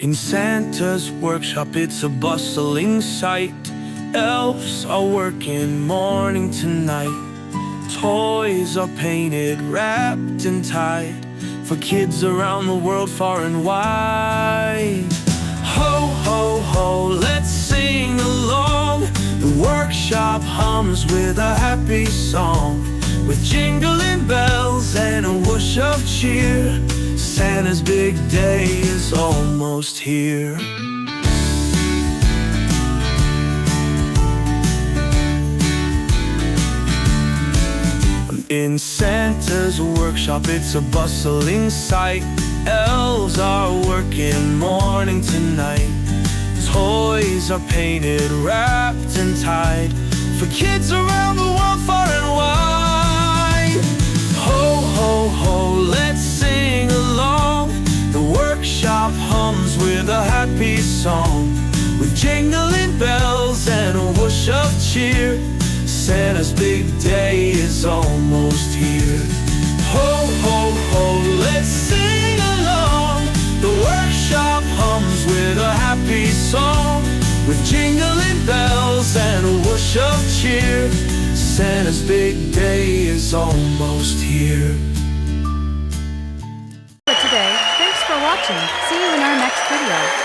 In Santa's workshop, it's a bustling sight. Elves are working morning to night. Toys are painted, wrapped and tied for kids around the world, far and wide. Ho, ho, ho, let's sing along. The workshop hums with a happy song, with jingling bells and a whoosh of cheer. Santa's big day is almost here. In Santa's workshop, it's a bustling sight. Elves are working morning to night. Toys are painted, wrapped and tied for kids around the world, far and wide. Ho, ho, ho, let's sing along. The workshop hums with a happy song, with jingling bells and a whoosh of cheer. Santa's big day is almost here. Ho, ho, ho, let's sing along. The workshop hums with a happy song, with jingling bells and a whoosh of cheer. Santa's big day is almost here. For today, thanks for watching. See you in our next video.